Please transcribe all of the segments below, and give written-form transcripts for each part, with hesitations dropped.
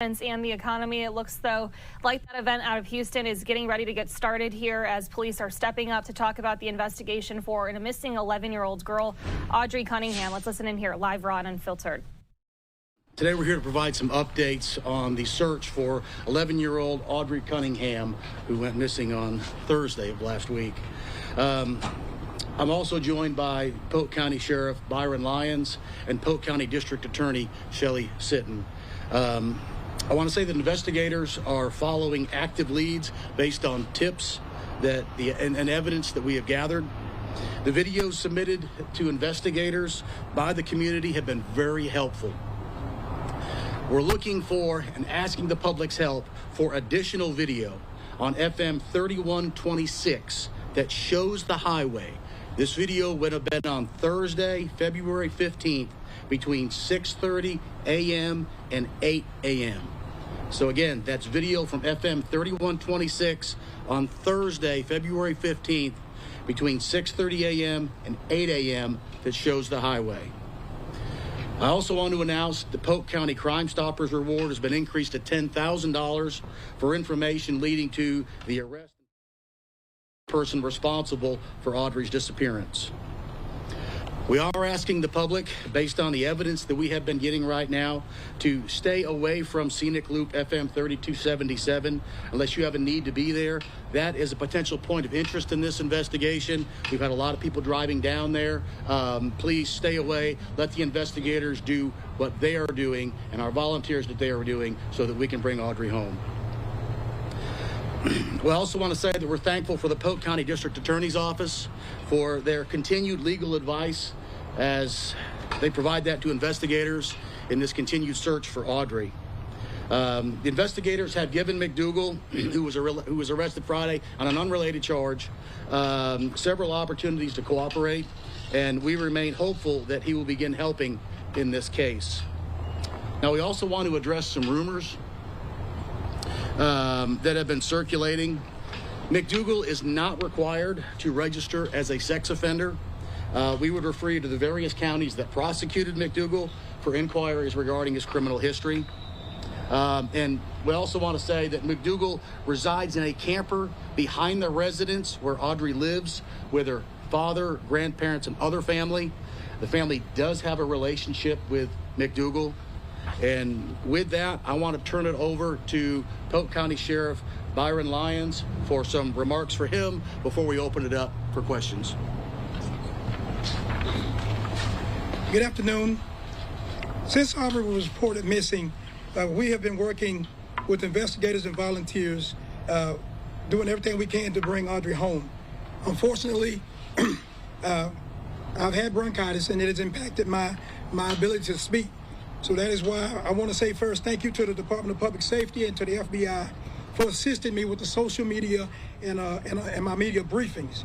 And the economy. It looks though like that event out of Houston is getting ready to get started here as police are stepping up to talk about the investigation for a missing 11-year-old girl, Audrii Cunningham. Let's listen in here live, raw, and unfiltered. Today we're here to provide some updates on the search for 11-year-old Audrii Cunningham, who went missing on Thursday of last week. I'm also joined by Polk County Sheriff Byron Lyons and Polk County District Attorney Shelley Sitton. I want to say that investigators are following active leads based on tips and evidence that we have gathered. The videos submitted to investigators by the community have been very helpful. We're looking for and asking the public's help for additional video on FM 3126 that shows the highway. This video would have been on Thursday, February 15th, between 6:30 a.m. and 8 a.m. So again, that's video from FM 3126 on Thursday, February 15th, between 6:30 a.m. and 8 a.m. that shows the highway. I also want to announce the Polk County Crime Stoppers reward has been increased to $10,000 for information leading to the arrest of the person responsible for Audrii's disappearance. We are asking the public, based on the evidence that we have been getting right now, to stay away from Scenic Loop FM 3277 unless you have a need to be there. That is a potential point of interest in this investigation. We've had a lot of people driving down there. Please stay away. Let the investigators do what they are doing and our volunteers that they are doing so that we can bring Audrii home. We also want to say that we're thankful for the Polk County District Attorney's Office for their continued legal advice as they provide that to investigators in this continued search for Audrii. The investigators have given McDougal, who was arrested Friday on an unrelated charge, several opportunities to cooperate, and we remain hopeful that he will begin helping in this case. Now, we also want to address some rumors that have been circulating. McDougal is not required to register as a sex offender. We would refer you to the various counties that prosecuted McDougal for inquiries regarding his criminal history. And we also want to say that McDougal resides in a camper behind the residence where Audrii lives with her father, grandparents, and other family. The family does have a relationship with McDougal. And with that, I want to turn it over to Polk County Sheriff Byron Lyons for some remarks for him before we open it up for questions. Good afternoon. Since Audrii was reported missing, we have been working with investigators and volunteers, doing everything we can to bring Audrii home. Unfortunately, I've had bronchitis and it has impacted my ability to speak. So that is why I want to say first, thank you to the Department of Public Safety and to the FBI for assisting me with the social media and my media briefings.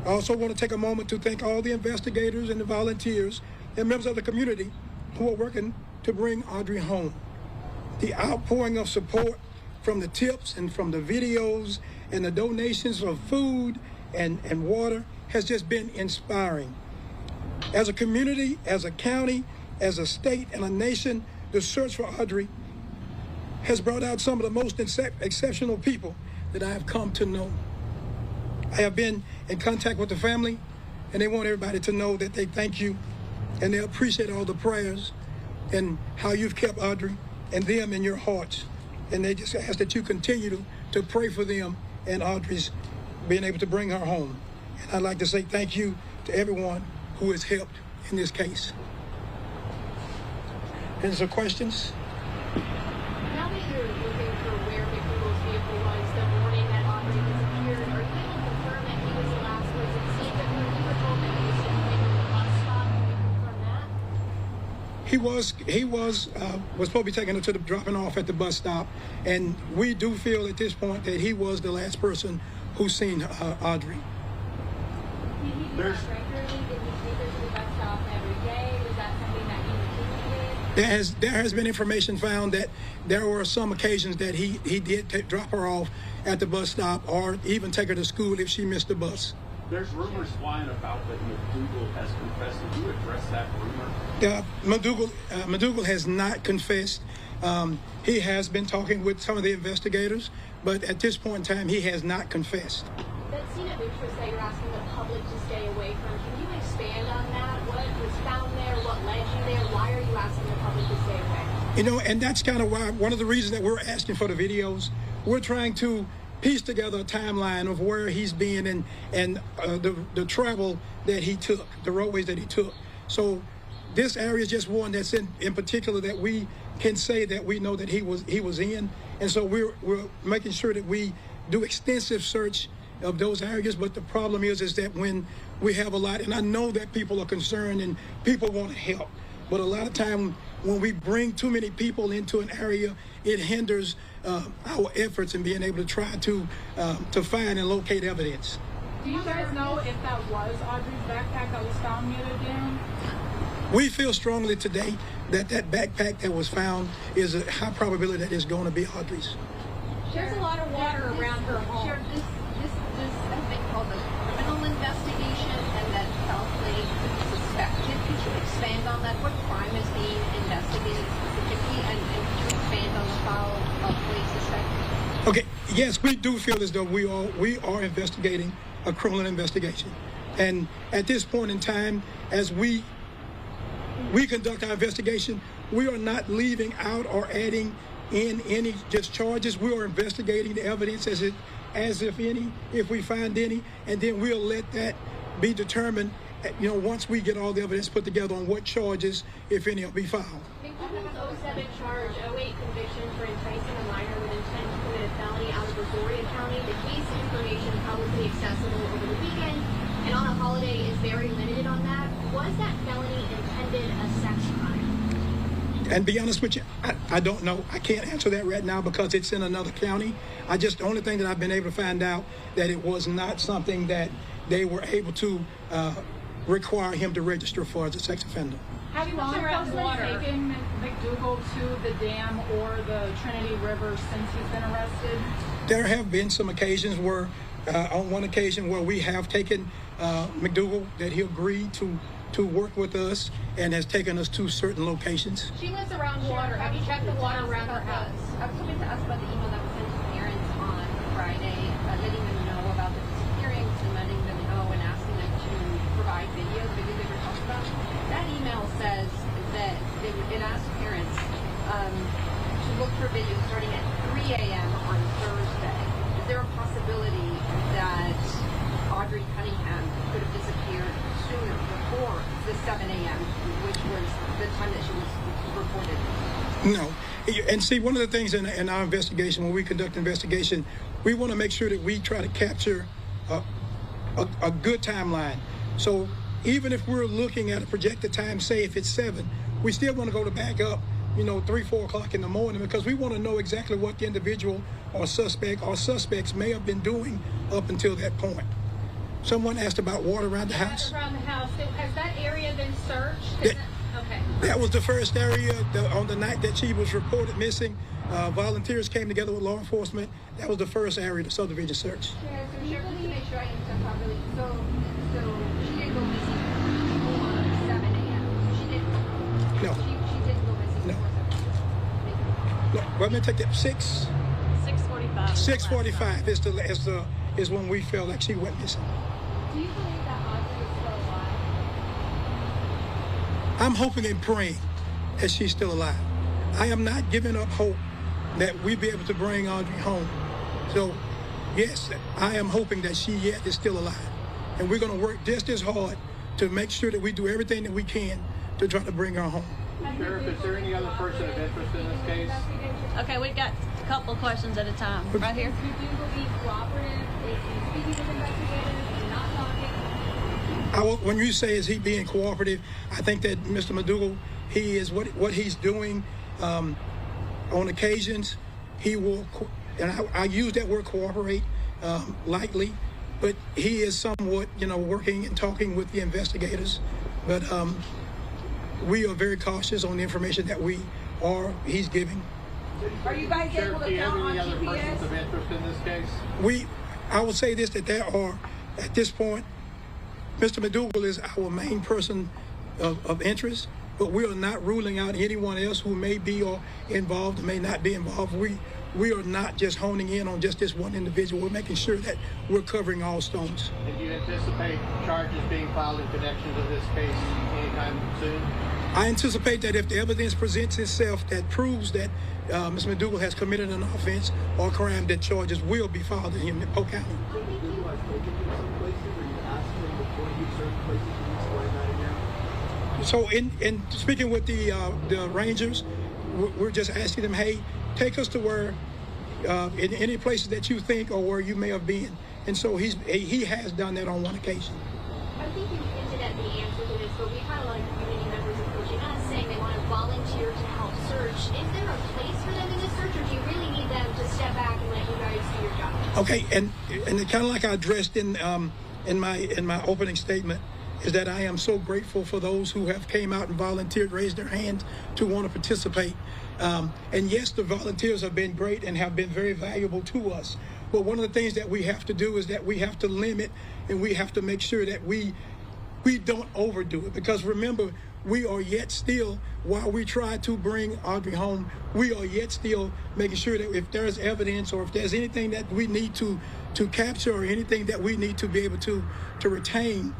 I also want to take a moment to thank all the investigators and the volunteers and members of the community who are working to bring Audrii home. The outpouring of support from the tips and from the videos and the donations of food and water has just been inspiring. As a community, as a county, as a state and a nation, the search for Audrii has brought out some of the most exceptional people that I have come to know. I have been in contact with the family, and they want everybody to know that they thank you, and they appreciate all the prayers and how you've kept Audrii and them in your hearts. And they just ask that you continue to pray for them and Audrii's being able to bring her home. And I'd like to say thank you to everyone who has helped in this case. Any other questions? Now that you're looking for where McDougal's vehicle was the morning that Audrii disappeared, are you able to confirm that he was the last person seen? But when you were told that he was just making the bus stop, can you confirm that? He was supposed to be taken to the dropping off at the bus stop, and we do feel at this point that he was the last person who's seen Audrii. Did he do that regularly? Did he take her to the bus stop every day? Was that something that he routinely did? There has been information found that there were some occasions that he did drop her off at the bus stop or even take her to school if she missed the bus. There's rumors flying about that McDougal has confessed. Did you address that rumor? McDougal has not confessed. He has been talking with some of the investigators, but at this point in time, he has not confessed. That scene of interest that you're asking the public to stay away from, can you expand on that? What was found there? What led you there? Why are you asking the public to stay away? You know, and that's kind of why, one of the reasons that we're asking for the videos. We're trying to piece together a timeline of where he's been and the travel that he took, the roadways that he took. So this area is just one that's in particular that we can say that we know that he was in. And so we're making sure that we do extensive search of those areas. But the problem is that when we have a lot, and I know that people are concerned and people want to help, but a lot of time when we bring too many people into an area, it hinders our efforts in being able to try to find and locate evidence. Do you guys know if that was Audrey's backpack that was found near the dam? We feel strongly today that that backpack that was found is a high probability that it's going to be Audrey's. There's a lot of water around her home. Sheriff, this has been called a criminal investigation and that foul play could be suspected. Could you expand on that? What crime is being investigated specifically? And could you expand on the foul play suspect? Okay, yes, we do feel as though we are investigating a criminal investigation. And at this point in time, as we conduct our investigation, we are not leaving out or adding in any just charges. We are investigating the evidence as if we find any, and then we'll let that be determined, you know, once we get all the evidence put together on what charges, if any, will be filed. McDougal's 07 charge, 08 conviction for enticing a minor with intent to commit a felony out of Brazoria County. The case information publicly accessible over the weekend and on a holiday is very limited on that. Was that felony intended a sex crime? And be honest with you, I don't know. I can't answer that right now because it's in another county. The only thing that I've been able to find out that it was not something that they were able to require him to register for as a sex offender. Have you law enforcement taken McDougal to the dam or the Trinity River since he's been arrested? There have been some occasions where, on one occasion where we have taken McDougal, that he agreed to work with us and has taken us to certain locations. She lives around water. Have you checked the water around her house? I was hoping to ask about the email that was sent to parents on Friday, letting them know about the disappearance and letting them know and asking them to provide videos they were talking about. That email says that it asks parents to look for videos starting at 3 a.m. on Thursday. Is there a possibility that Audrii Cunningham could have disappeared sooner, before the 7 a.m., which was the time that she was reported? No. And see, one of the things in our investigation, when we conduct investigation, we want to make sure that we try to capture a good timeline. So even if we're looking at a projected time, say if it's 7, we still want to go to back up, 3, 4 o'clock in the morning, because we want to know exactly what the individual or suspects may have been doing up until that point. Someone asked about water around the house. Around the house. So has that area been searched? Okay. That was the first area on the night that she was reported missing. Volunteers came together with law enforcement. That was the first area the subdivision search. Yeah, so Sheriff, just to make sure I understand properly, so she didn't go missing before 7 a.m. She didn't. No. She didn't go missing No. before 7 a.m. No, let me take that. 6:45. 6:45 is when we felt like she went missing. Do you believe that Audrey is still alive? I'm hoping and praying that she's still alive. I am not giving up hope that we'll be able to bring Audrey home. So, yes, I am hoping that she yet is still alive. And we're going to work just as hard to make sure that we do everything that we can to try to bring her home. Sheriff, is there any other person of interest in this case? Okay, we've got a couple of questions at a time. Right here. Do you believe cooperative? Is he speaking with investigators and not talking? When you say is he being cooperative, I think that Mr. McDougal, he is what he's doing on occasions. He will, and I use that word cooperate lightly, but he is somewhat, working and talking with the investigators. But we are very cautious on the information that he's giving. Are you guys able Sheriff, do to you have count on any other persons GPS? of interest in this case? I will say this, that there are, at this point, Mr. McDougal is our main person of interest, but we are not ruling out anyone else who may be or involved or may not be involved. We are not just honing in on just this one individual. We're making sure that we're covering all stones. And do you anticipate charges being filed in connection to this case anytime soon? I anticipate that if the evidence presents itself that proves that Mr. McDougal has committed an offense or crime, that charges will be filed in him in Polk County. So in speaking with the Rangers, we're just asking them, hey, take us to where, in any places that you think or where you may have been. And so he has done that on one occasion. I think you hinted at the answer to this, but we've had a lot of community members approaching us saying they want to volunteer to help search. Is there a place for them in this search, or do you really need them to step back and let you guys do your job? Okay, and kind of like I addressed in my opening statement, is that I am so grateful for those who have came out and volunteered, raised their hands to want to participate. And yes, the volunteers have been great and have been very valuable to us. But one of the things that we have to do is that we have to limit and we have to make sure that we don't overdo it. Because remember, we are yet still, while we try to bring Audrii home, we are yet still making sure that if there's evidence or if there's anything that we need to capture or anything that we need to be able to retain,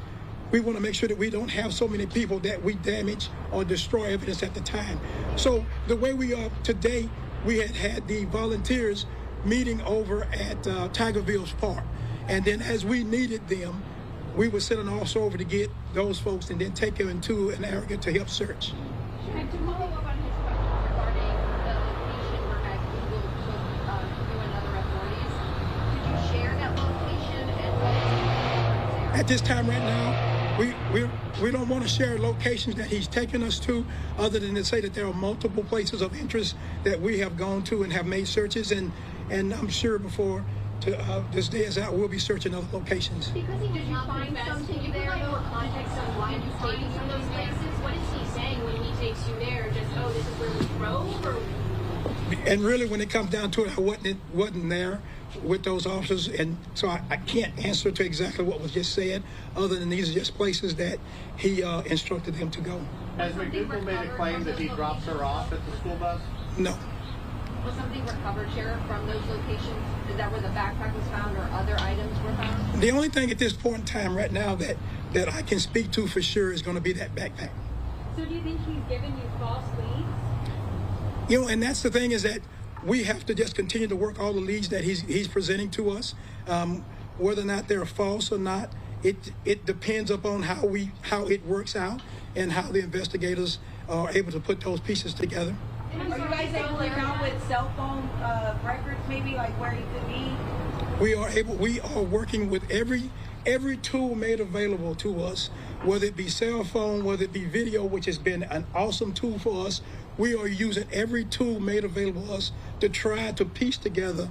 we want to make sure that we don't have so many people that we damage or destroy evidence at the time. So the way we are today, we had the volunteers meeting over at Tigerville's Park. And then as we needed them, we would send an officer over to get those folks and then take them into an area to help search. And to follow up on his question regarding the location where McDougal took you and other authorities, could you share that location and what it's there? At this time right now, we don't want to share locations that he's taken us to, other than to say that there are multiple places of interest that we have gone to and have made searches, and I'm sure before this day is out, we'll be searching other locations. Because he did not find something, can you provide more context on why he's taking you to those places? What is he saying when he takes you there? Just, oh, this is where we drove? Or... And really, when it comes down to it, I wasn't there with those officers, and so I can't answer to exactly what was just said, other than these are just places that he instructed them to go. Has McDougal made a claim that he drops her off at the school bus? No. Was something recovered, Sheriff, from those locations? Is that where the backpack was found or other items were found? The only thing at this point in time right now that I can speak to for sure is going to be that backpack. So do you think he's giving you false leads? You know, and that's the thing, is that we have to just continue to work all the leads that he's presenting to us. Whether or not they're false or not, it depends upon how it works out and how the investigators are able to put those pieces together. Are you guys able to come with cell phone records, maybe, like where he could be? We are working with every tool made available to us, whether it be cell phone, whether it be video, which has been an awesome tool for us. We are using every tool made available to us to try to piece together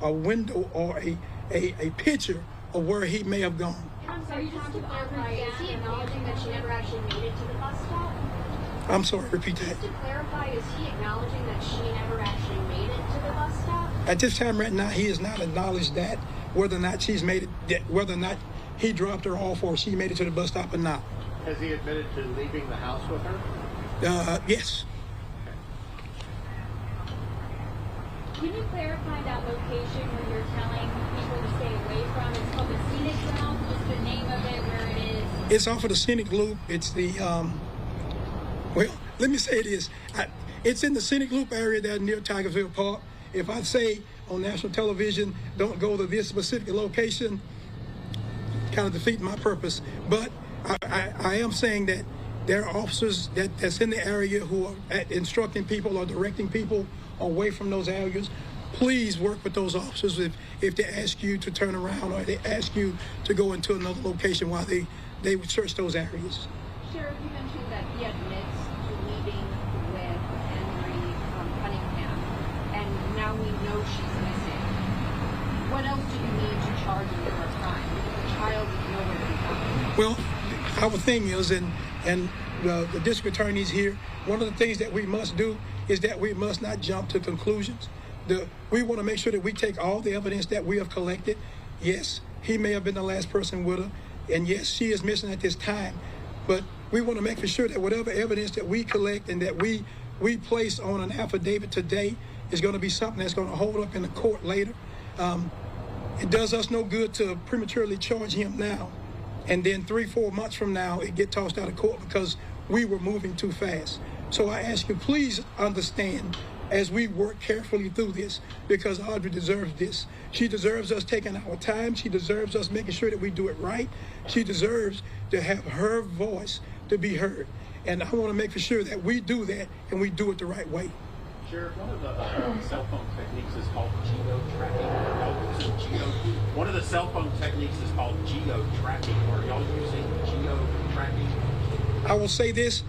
a window or a picture of where he may have gone. I'm sorry, just to clarify, is he acknowledging that she never actually made it to the bus stop? I'm sorry, repeat that. Just to clarify, is he acknowledging that she never actually made it to the bus stop? At this time right now, he has not acknowledged that, whether or not she's made it, whether or not he dropped her off or she made it to the bus stop or not. Has he admitted to leaving the house with her? Yes. Can you clarify that location where you're telling people to stay away from? It's called the Scenic Route, just the name of it, where it is. It's off of the Scenic Loop. It's the, well, let me say this. It's in the Scenic Loop area there near Tigerville Park. If I say on national television, don't go to this specific location, kind of defeat my purpose. But I am saying that there are officers that's in the area who are instructing people or directing people away from those areas. Please work with those officers if they ask you to turn around or they ask you to go into another location while they would search those areas. Sheriff, you mentioned that he admits to leaving with Audrii Cunningham, and now we know she's missing. What else do you need to charge him for a crime? Because the child is nowhere to be found. Well, our thing is, and the district attorney's here, one of the things that we must do is that we must not jump to conclusions. We want to make sure that we take all the evidence that we have collected. Yes, he may have been the last person with her, and yes, she is missing at this time, but we want to make for sure that whatever evidence that we collect and that we place on an affidavit today is going to be something that's going to hold up in the court later. It does us no good to prematurely charge him now, and then 3-4 months from now it get tossed out of court because we were moving too fast. So I ask you, please understand as we work carefully through this, because Audrii deserves this. She deserves us taking our time. She deserves us making sure that we do it right. She deserves to have her voice to be heard. And I want to make for sure that we do that and we do it the right way. Sheriff, one of the cell phone techniques is called geo-tracking. One of the cell phone techniques is called geo-tracking. Are y'all using geo-tracking? I will say this.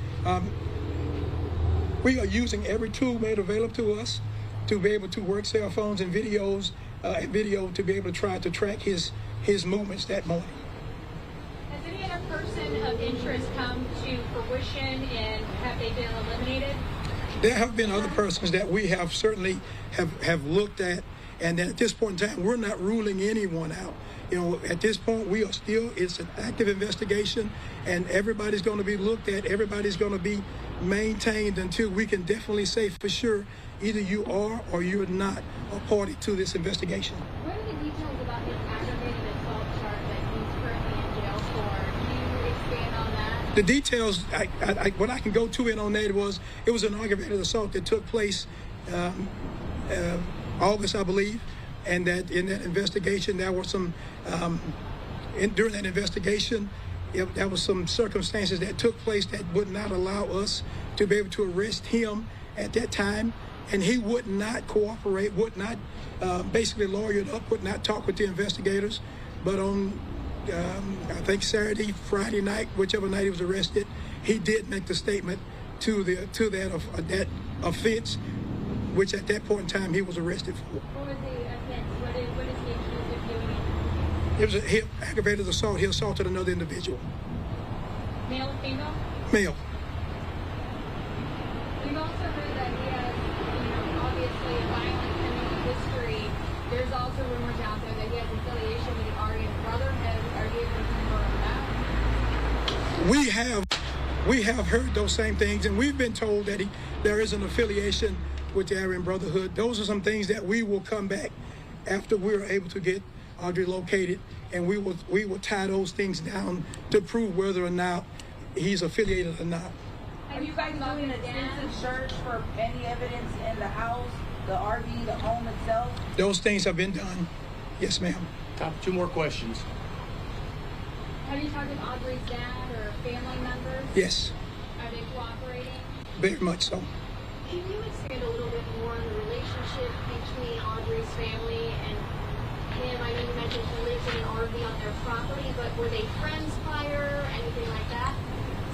We are using every tool made available to us to be able to work cell phones and videos and video to be able to try to track his movements that morning. Has any other person of interest come to fruition and have they been eliminated? There have been other persons that we have certainly have looked at, and at this point in time, we're not ruling anyone out. You know, at this point, we are still, it's an active investigation, and everybody's going to be looked at, everybody's going to be maintained until we can definitely say for sure either you are or you're not a party to this investigation. What are the details about his aggravated assault charge that he's currently in jail for? Can you expand on that? The details, what I can go to in on that it was an aggravated assault that took place August, I believe, and that in that investigation there were some, during that investigation, there was some circumstances that took place that would not allow us to be able to arrest him at that time, and he would not cooperate, would not basically lawyered up, would not talk with the investigators. But on I think Saturday, Friday night, whichever night he was arrested, he did make the statement to that offense, which at that point in time he was arrested for. What was the offense? What is he accused of doing? It was an aggravated assault. He assaulted another individual. Male or female? Male. We've also heard that he has, obviously a violent criminal history. There's also rumors out there that he has affiliation with the Aryan Brotherhood. Are you able to confirm that? We have heard those same things, and we've been told that there is an affiliation with the Aryan Brotherhood. Those are some things that we will come back after we're able to get Audrii located, and we will tie those things down to prove whether or not he's affiliated or not. Are you guys doing an extensive search for any evidence in the house, the RV, the home itself? Those things have been done. Yes, ma'am. Time for 2 more questions. Have you talked with Audrei's dad or family members? Yes. Are they cooperating? Very much so. Can you expand a little bit more on the relationship between Audrei's family and him? I know you mentioned he lives in an RV on their property, but were they friends prior, anything like that?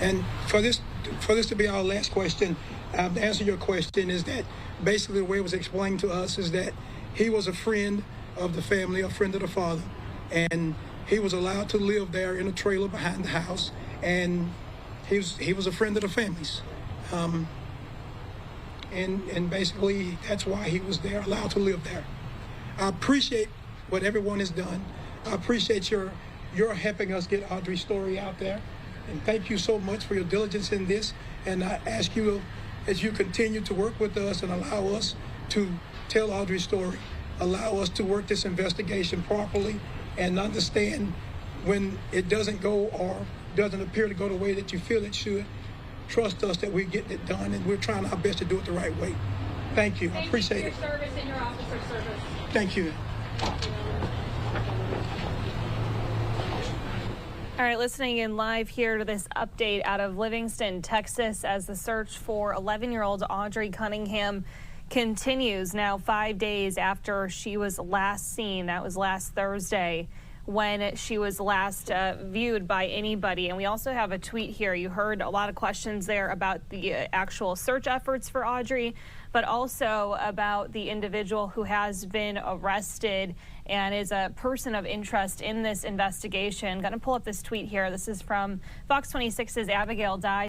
And for this to be our last question, to answer your question is that basically the way it was explained to us is that he was a friend of the family, a friend of the father, and he was allowed to live there in a trailer behind the house, and he was a friend of the family's. And basically that's why he was there, allowed to live there. I appreciate what everyone has done. I appreciate your helping us get Audrei's story out there. And thank you so much for your diligence in this. And I ask you, as you continue to work with us and allow us to tell Audrei's story, allow us to work this investigation properly and understand when it doesn't go or doesn't appear to go the way that you feel it should. Trust us that we're getting it done, and we're trying our best to do it the right way. Thank you. I appreciate it. Thank you for your service and your officer service. Thank you. All right, listening in live here to this update out of Livingston, Texas, as the search for 11-year-old Audrii Cunningham continues now 5 days after she was last seen. That was last Thursday when she was last viewed by anybody. And we also have a tweet here. You heard a lot of questions there about the actual search efforts for Audrii, but also about the individual who has been arrested and is a person of interest in this investigation. Going to pull up this tweet here. This is from Fox 26's Abigail Dye.